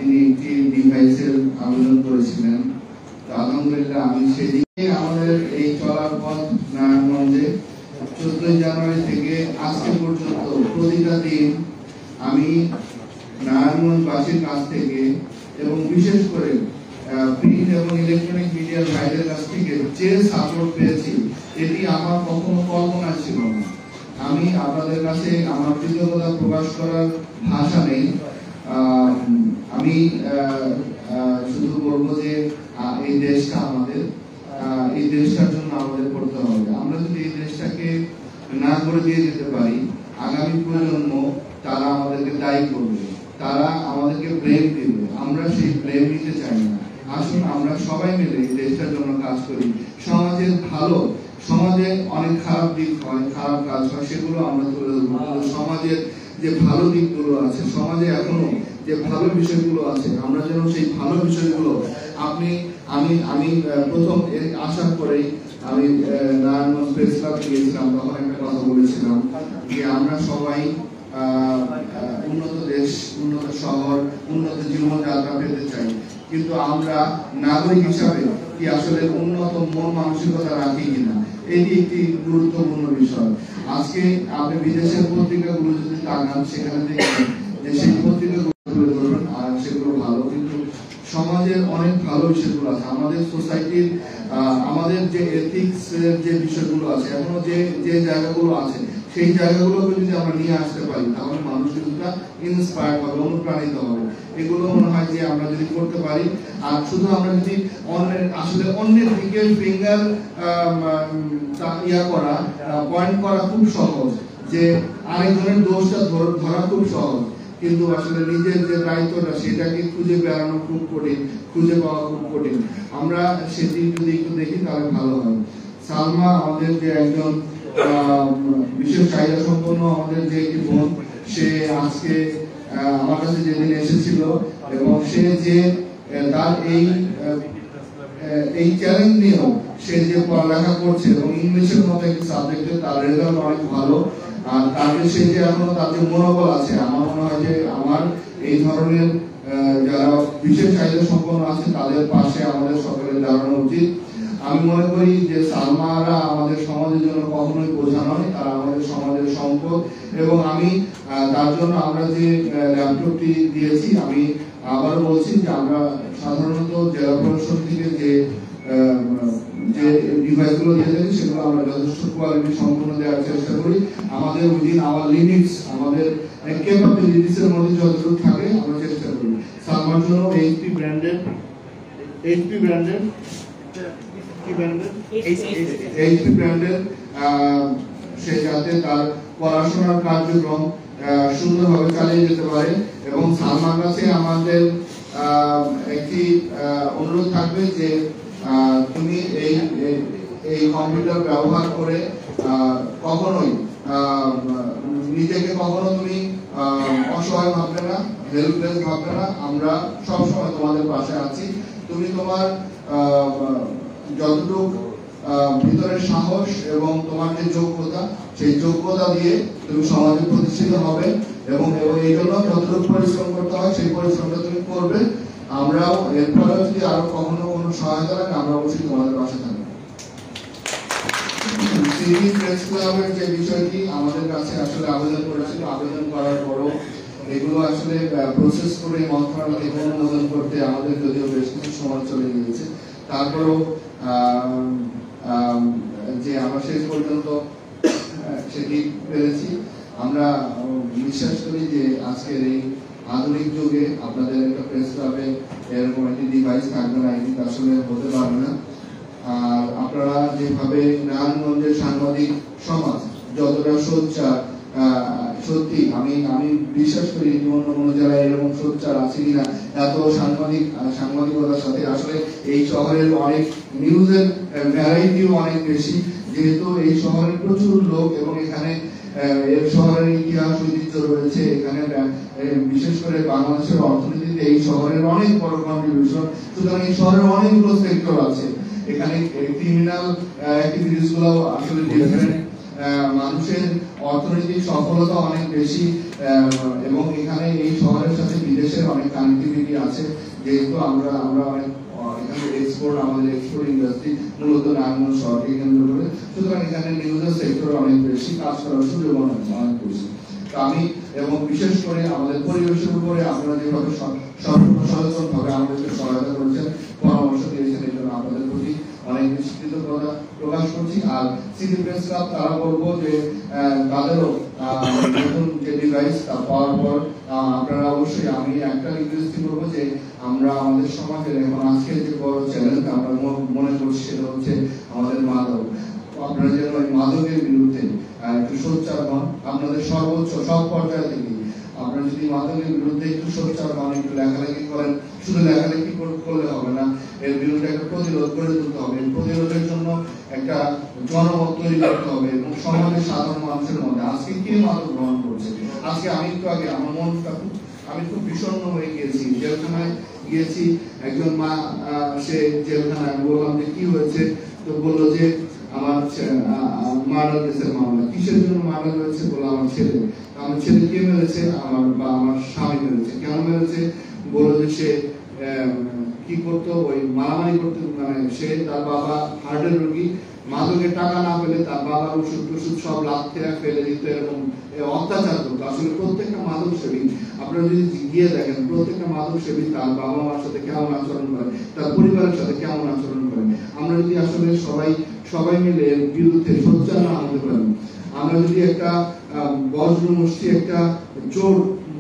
তিনি একটি ডিভাইসের আবেদন করেছিলেন। আলহামদুলিল্লাহ আমি সেদিকে আমাদের এই চলার পথ নারায়ণগঞ্জে 14 জানুয়ারি থেকে আজকে পর্যন্ত প্রতিটা দিন আমি নারায়ণগঞ্জবাসীর কাছ থেকে এবং বিশেষ করে প্রিন্ট এবং ইলেকট্রনিক মিডিয়ার ভাইদের কাছ থেকে যে সাপোর্ট পেয়েছি এটি আমার কখনো কল্পনা ছিল না। আমি আপনাদের কাছে আমার কৃতজ্ঞতা প্রকাশ করার ভাষা নেই। আমি শুধু বলবো যে এই দেশটা আমাদের, এই দেশটার জন্য আমাদের করতে হবে। আমরা যদি এই দেশটাকে না করে দিয়ে যেতে পারি, আগামী প্রজন্ম তারা আমাদেরকে দায়ী করবে, তারা আমাদেরকে ব্লেম দিবে। আমরা সেই ব্লেম নিতে চাই না। আসুন আমরা সবাই মিলে এই দেশটার জন্য কাজ করি। সমাজের ভালো, সমাজে অনেক খারাপ দিক হয়, খারাপ কাজ হয়, সেগুলো আমরা তুলে ধরবো। সমাজের যে ভালো দিকগুলো আছে, সমাজে এখনো যে ভালো বিষয়গুলো আছে, আমরা যেন সেই ভালো বিষয়গুলো আমি প্রথম আশা করেই আমি নারায়ণগঞ্জ প্রেস ক্লাব গিয়েছিলাম, তখন একটা কথা বলেছিলাম যে আমরা সবাই উন্নত দেশ, উন্নত শহর, উন্নত জীবনযাত্রা পেতে চাই, কিন্তু আমরা নাগরিক হিসাবে কি আসলে উন্নত মন মানসিকতা রাখি কিনা, এটি একটি গুরুত্বপূর্ণ বিষয়। আজকে আপনি বিদেশের পত্রিকাগুলো যদি তাকান, সেখানে দেখবেন যে সেই পত্রিকাগুলো তুলে ধরবেন আর সেগুলো ভালো, কিন্তু সমাজের অনেক ভালো বিষয়গুলো আছে। আমাদের সোসাইটির আমাদের যে এথিক্স এর যে বিষয়গুলো আছে, এখনো যে জায়গাগুলো আছে, সেই জায়গাগুলোকে যদি আমরা নিয়ে আসতে পারি, তাহলে মানুষ কিছুটা ইন্সপায়ার হবে, অনুপ্রাণিত হবে। এগুলো মনে হয় যে আমরা যদি করতে পারি। আর শুধু আমরা যদি অন্যের দিকে ফিঙ্গার করা, পয়েন্ট করা খুব সহজ, যে আরেকজনের দোষটা ধরা খুব সহজ, কিন্তু আসলে নিজের যে দায়িত্বটা সেটাকে খুঁজে বেড়ানো খুব কঠিন, খুঁজে পাওয়া খুব কঠিন। আমরা সেটি যদি একটু দেখি তাহলে ভালো হয়। সালমা আমাদের যে একজন বিশেষ চাহিদা সম্পন্ন আমাদের যে একটি বোন, সে আজকে আমার কাছে যেদিন এসেছিল এবং সে যে তার এই চ্যালেঞ্জ নিয়েও সে যে পড়ালেখা করছে এবং ইংলিশের মতো একটি সাবজেক্টে তার রেজাল্ট অনেক ভালো, আর তাকে সে যে এখনো তার যে মনোবল আছে, আমার মনে হয় যে আমার এই ধরনের যারা বিশেষ চাহিদা সম্পন্ন আছে তাদের পাশে আমাদের সকলের দাঁড়ানো উচিত। আমি মনে করি যে সালমারা আমাদের সমাজের জন্য কখনোই বোঝা নয়, তারা আমাদের সমাজের সম্পদ। এবং আমি তার জন্য আমরা যে ল্যাপটপটি দিয়েছি, আমি আবার বলছি যে আমরা সাধারণত জেলা প্রশাসন থেকে যে ডিভাইসগুলো দিয়ে থাকি সেগুলো আমরা যথেষ্ট কোয়ালিটি সম্পন্ন দেওয়ার চেষ্টা করি। আমাদের উইদিন আওয়ার লিমিটস, আমাদের ক্যাপাবিলিটিস এর মধ্যে যতটুকু থাকে আমরা চেষ্টা করি। সালমার জন্য এইচপি ব্র্যান্ডের সে যাতে তার পড়াশোনার কার্যক্রম সুন্দরভাবে চালিয়ে যেতে পারে। এবং সালমার কাছে আমাদের একটি অনুরোধ থাকবে যে তুমি এই কম্পিউটার ব্যবহার করে কখনোই নিজেকে কখনো তুমি অসহায় ভাববে না, হেল্পলেস ভাববে না। আমরা সবসময় তোমাদের পাশে আছি। তুমি তোমার যতটুকু ভিতরের সাহস এবং তোমার যে যোগ্যতা, সেই যোগ্যতা দিয়ে তুমি সমাজে প্রতিষ্ঠিত হবে এবং এই জন্য যতটুকু পরিশ্রম করতে হয় সেই পরিশ্রমটা তুমি করবে। আমরাও এরপরে যদি আরো কখনো কোনো সহায়তা লাগে আমরা অবশ্যই তোমাদের পাশে থাকবো। সিটি প্রেস ক্লাবের যে বিষয়টি আমাদের কাছে আসলে আবেদন করেছিল, আবেদন করার পরও এগুলো আসলে প্রসেস করে মন্ত্রণালয় থেকে অনুমোদন করতে আমাদের যদিও বেশ কিছু সময় চলে গিয়েছে, তারপরও যে আমরা শেষ পর্যন্ত সেটি পেরেছি। আমরা বিশ্বাস করি যে আজকের এই আধুনিক যুগে আপনাদের একটা প্রেস ক্লাবে এরকম একটি ডিভাইস থাকবে না, এটি আসলে হতে পারবে না। আর আপনারা যেভাবে নারায়ণগঞ্জের সাংবাদিক সমাজ যতটা সোচ্চার, সত্যি আমি বিশ্বাস করি অন্য কোনো জেলায় এরকম সোচ্চার আছে কিনা, এত সাংবাদিকতার সাথে। আসলে এই শহরের অনেক নিউজের ভ্যারাইটিও অনেক বেশি, যেহেতু এই শহরের প্রচুর লোক এবং এখানে এর শহরের ইতিহাস ঐতিহ্য রয়েছে। এখানে বিশেষ করে বাংলাদেশের অর্থনীতিতে এই শহরের অনেক বড় কন্ট্রিবিউশন। সুতরাং এই শহরের অনেকগুলো সেক্টর আছে। এখানে ক্রিমিনাল অ্যাক্টিভিটিস গুলো আসলে ডিফারেন্ট, মানুষের অর্থনৈতিক সফলতা অনেক বেশি। এবং এখানে এই শহরের সাথে বিদেশের অনেক কানেক্টিভিটি আছে, যেহেতু আমরা অনেক এখানে এক্সপোর্ট, আমাদের এক্সপোর্ট ইন্ডাস্ট্রি মূলত নারায়ণগঞ্জ শহরকে কেন্দ্র করে, সুতরাং এখানে নিউজের সেক্টর অনেক বেশি, কাজ করার সুযোগ অনেক বেশি। তো আমি এবং বিশেষ করে আমাদের পরিবেশের উপরে আপনারা যেভাবে সচেতন ভাবে আমাদেরকে সহায়তা করেছেন, পরামর্শ দিয়েছেন, এই জন্য আপনাদের প্রতি অনেক বেশি কৃতজ্ঞতা প্রকাশ করছি। আর সিটি প্রেস ক্লাব তারা বলবো যে তাদেরও নতুন যে ডিভাইস তা পাওয়ার পর আপনারা অবশ্যই, আমি একটা রিকোয়েস্ট করবো যে আমরা আমাদের সমাজের এখন আজকের যে বড় চ্যালেঞ্জ আমরা মনে করছি সেটা হচ্ছে আমাদের মাদক। আপনারা যেন ওই মাদকের বিরুদ্ধে একটু সোচ্চার হন, আপনাদের সর্বোচ্চ সব পর্যায়ে থেকে আপনারা যদি মাদকের বিরুদ্ধে একটু সোচ্চার হন, একটু লেখালেখি করেন, শুধু লেখালেখি করলে হবে না, এর বিরুদ্ধে একটা প্রতিরোধ করে তুলতে হবে। প্রতিরোধের জন্য একটা জনমত তৈরি করতে হবে এবং সমাজের সাধারণ মানুষের মধ্যে আজকে কে মাদক গ্রহণ করছে। আজকে আমি একটু আগে আমার মনটা আমি খুব বিষণ্ণ হয়ে গিয়েছি, জেলখানায় গিয়েছি, একজন মা সে জেলখানায়, আমি বললাম যে কি হয়েছে, তো বললো যে আমার মার্ডার কেসের মামলা। কিসের জন্য মার্ডার হয়েছে? বললো আমার ছেলে। আমার ছেলে কে মেরেছে? আমার স্বামী মেরেছে। কেন মেরেছে? বললো যে সে কি করতো, ওই মারামারি করতে, মানে সে তার বাবা হার্টের রোগী, মাদকের টাকা না পেলে তার বাবার ওষুধ সব লাথে ফেলে দিত, এরকম অত্যাচার করতো। আসলে প্রত্যেকটা মাদক সেবী আপনারা যদি গিয়ে দেখেন, প্রত্যেকটা মাদক সেবী তার বাবা মার সাথে কেমন আচরণ করে, তার পরিবারের সাথে কেমন আচরণ করে। আমরা যদি আসলে সবাই মিলে এর বিরুদ্ধে সোচ্চার না হতে পারি, আমরা যদি একটা বজ্র মুষ্টি, একটা জোর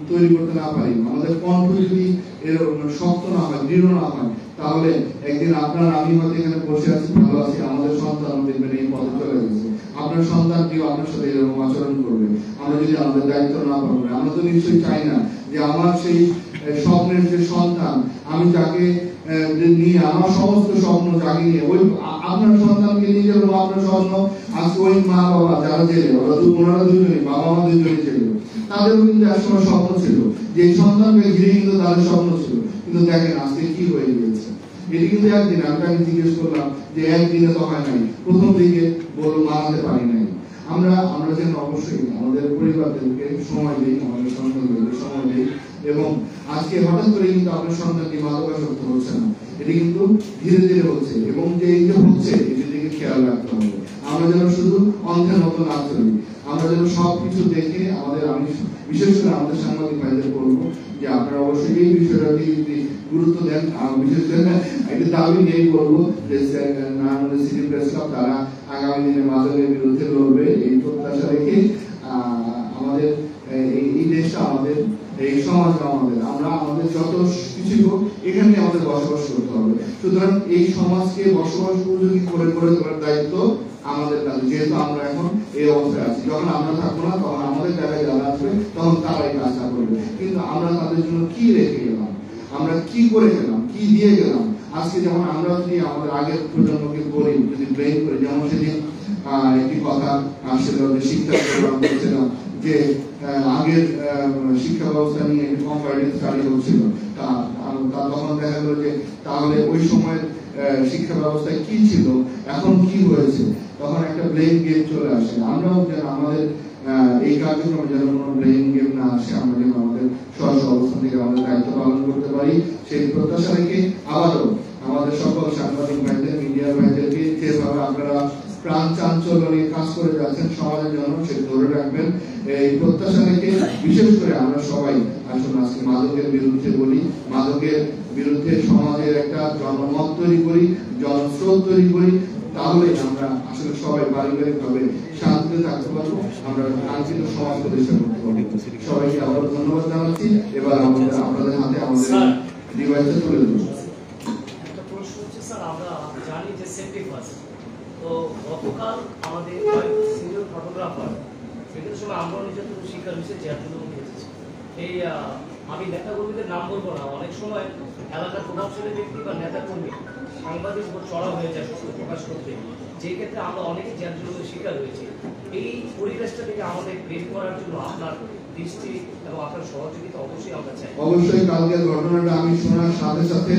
তৈরি করতে না পারি, আমাদের কণ্ঠ যদি এর শক্ত না হয়, দৃঢ় না হয়, তাহলে একদিন আপনার আমি হয়তো এখানে বসে আছি, ভালো আছি, আমাদের সন্তান দেখবেন এই পথে চলে গেছে, আপনার সন্তানটিও আপনার সাথে এরকম আচরণ করবে। আমরা যদি আমাদের দায়িত্ব না পালন করি, আমরা তো নিশ্চয়ই চাই না যে আমার সেই স্বপ্নের যে সন্তান, আমি যাকে নিয়ে আমার সমস্ত স্বপ্ন জাগিয়ে নিয়ে ওই আপনার সন্তানকে নিয়ে গেল, আপনার স্বপ্ন আজকে ওই মা বাবা যারা জেলে, ওনারা দুজনই, বাবা মা দুজনই জেলে, তাদেরও কিন্তু একসময় স্বপ্ন ছিল যে এই সন্তানকে ঘিরে কিন্তু তাদের স্বপ্ন ছিল, কিন্তু দেখেন আজকে কি হয়ে গিয়েছে। এটি কিন্তু একদিন আমি জিজ্ঞেস করলাম যে একদিনে তো হয় নাই, প্রথম দিকে বললো মানাতে পারি নাই। আমরা যেন অবশ্যই আমাদের পরিবারদেরকে সময় দিই, আমাদের সন্তানদেরকে সময় দিই, এবং আজকে হঠাৎ করে কিন্তু আপনার সন্তানটি মাদকাসক্ত হচ্ছে না, এটি কিন্তু ধীরে ধীরে হচ্ছে, এবং যে এই যে হচ্ছে এটির দিকে খেয়াল রাখতে হবে। আমরা যেন শুধু অন্ধের মতো না চলি, আমরা যেন সবকিছু দেখে আমি বিশেষ করে আমাদের সাংবাদিক ভাইদের বলবো যে আপনারা অবশ্যই এই বিষয়টা গুরুত্ব দেন। বিশেষ করে একটা দাবি নিয়েই বলবো যে নারায়ণগঞ্জ সিটি প্রেস ক্লাব তারা আগামী দিনে মাদকের বিরুদ্ধে লড়বে, এই প্রত্যাশা রেখে আমাদের এই দেশটা আমাদের, এই সমাজটা আমরা আমাদের যত কিছু হোক এখানে আমাদের বসবাস করতে হবে। সুতরাং এই সমাজকে বসবাস উপযোগী করে তোলার দায়িত্ব আমাদের কাছে, যেহেতু আমরা এখন এই অবস্থায় আছি। যখন আমরা থাকবো না, তখন আমাদের জায়গায় যারা আসবে তখন তারাই কাজটা করবে। কিন্তু আমরা তাদের জন্য কি রেখে গেলাম, আমরা কি করে গেলাম, কি দিয়ে গেলাম। আজকে যেমন আমরা যদি আমাদের আগের প্রজন্মকে বলি, যদি ব্রেন করি, যেমন সেদিন একটি কথা আসছিল যে শিক্ষা প্রোগ্রাম করছিলাম, যে আগের শিক্ষা ব্যবস্থা নিয়ে একটি কম্পারেটিভ স্টাডি হচ্ছিল, তখন দেখা গেল যে তাহলে ওই সময়ের শিক্ষা ব্যবস্থায় কি ছিল, এখন কি হয়েছে, তখন একটা ব্লেম গেম চলে আসে। আমরাও যেন আমাদের এই কার্যক্রমে যেন কোনো ব্লেম গেম না আসে, আমরা যেন আমাদের স্ব অবস্থান থেকে আমাদের দায়িত্ব পালন করতে পারি, সেই প্রত্যাশা রেখে আবারও আমাদের সকল সাংবাদিক ভাইদের, মিডিয়া ভাইদেরকে যেভাবে আপনারা প্রাণ চাঞ্চল্য নিয়ে কাজ করে যাচ্ছেন সমাজের জন্য, সেটা ধরে রাখবেন। এই প্রত্যাশা রেখে বিশেষ করে আমরা সবাই আসুন আজকে মাদকের বিরুদ্ধে বলি, মাদকের বিরুদ্ধে সমাজের একটা জনমত তৈরি করি, জনস্রোত তৈরি করি, তাহলে আমরা আসলে সবাই পারিবারিক ভাবে শান্তিতে থাকতে পারবো, আমরা কাঙ্ক্ষিত সমাজ প্রতিষ্ঠা করতে পারবো। সবাইকে আবার ধন্যবাদ জানাচ্ছি। এবার আপনাদের হাতে আমাদের ডিভাইসটা তুলে দেবো। একটা প্রশ্ন হচ্ছে স্যার, আমরা জানি যে সেফটি ফার্স্ট, তো গতকাল আমাদের সিনিয়র ফটোগ্রাফার সেটার সময় আমরা নির্যাতন শিকার হয়েছে, চেয়ারম্যান এসেছে। এই আমি নেতা কর্মীদের নাম বলবো না, অনেক সময় এলাকার প্রভাবশালী ব্যক্তি বা নেতা কর্মী সাংবাদিক উপর চড়া হয়ে যায় প্রকাশ করতে, যে ক্ষেত্রে আমরা অনেকে চেয়ারম্যানের শিকার হয়েছি। এই পরিবেশটা থেকে আমাদের বের করার জন্য আপনার দৃষ্টি এবং আপনার সহযোগিতা অবশ্যই আমরা চাই। অবশ্যই কালকের ঘটনাটা আমি শোনার সাথে সাথে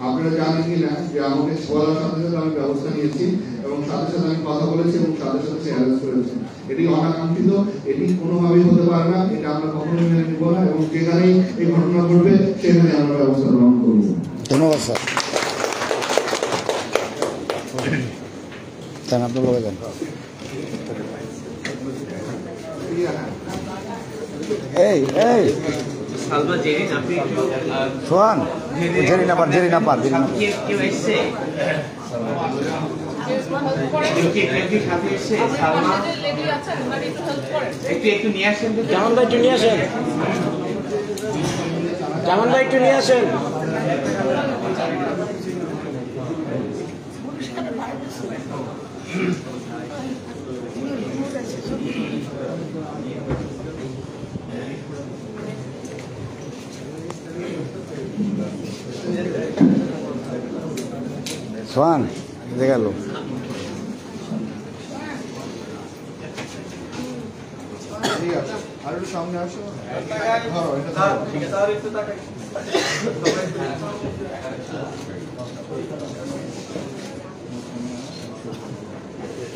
আপনারা জানেন কিনা যে আমাকে বলার সাথে সাথে আমি ব্যবস্থা নিয়েছি এবং সাথে সাথে আমি কথা বলেছি এবং সাথে সাথে অ্যারেস্ট করেছি। এটি অনাকাঙ্ক্ষিত, এটি কোনোভাবেই হতে পারে না, এটা আমরা কখনোই মেনে নিব না এবং যেখানেই এই ঘটনা ঘটবে সেখানে আমরা ব্যবস্থা গ্রহণ করব। ধন্যবাদ স্যার। আব্দুল ভাই এই এই সালমা জেরিন আপনি একটু সোহান জেরি না পার কেউ এসছে সাথে এসছে সালমা একটু নিয়ে আসেন তো। জামান ভাই একটু নিয়ে আসেন, জামান ভাই একটু নিয়ে আসেন। সোহান গেল আর একটু সামনে আসো।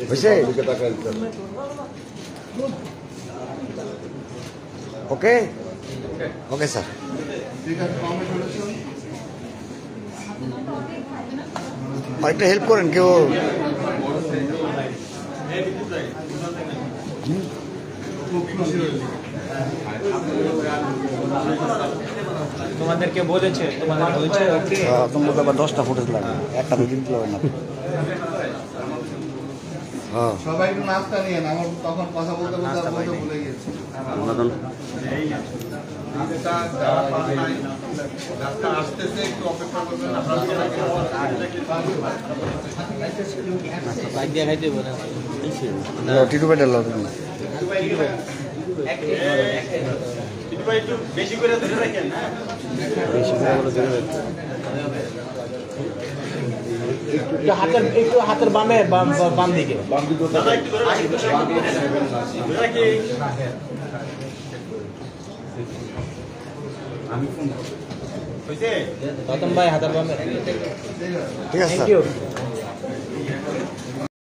হয়েছে? ওকে ওকে স্যার। ঠিক আছে, কমেন্ট করেছো? আরেকটা হেল্প করেন কেউ। তোমাদেরকে বলেছে, তোমাদের বলেছে তোমার আবার 10টা ফুটেজ লাগবে, একটা দুদিন তো হবে না। হ্যাঁ সবাই একটু নাস্তা নিয়ে না, আমার তখন কথা বলতে বলতে ভুলে গেছি। টিটু পেটে লো তুমি। বেশি করে ধরে রাখেন না, একটু হাতের বামে বাম দিকে রতন ভাই হাতের বামে। ঠিক আছে থ্যাংক স্যার। ইউ।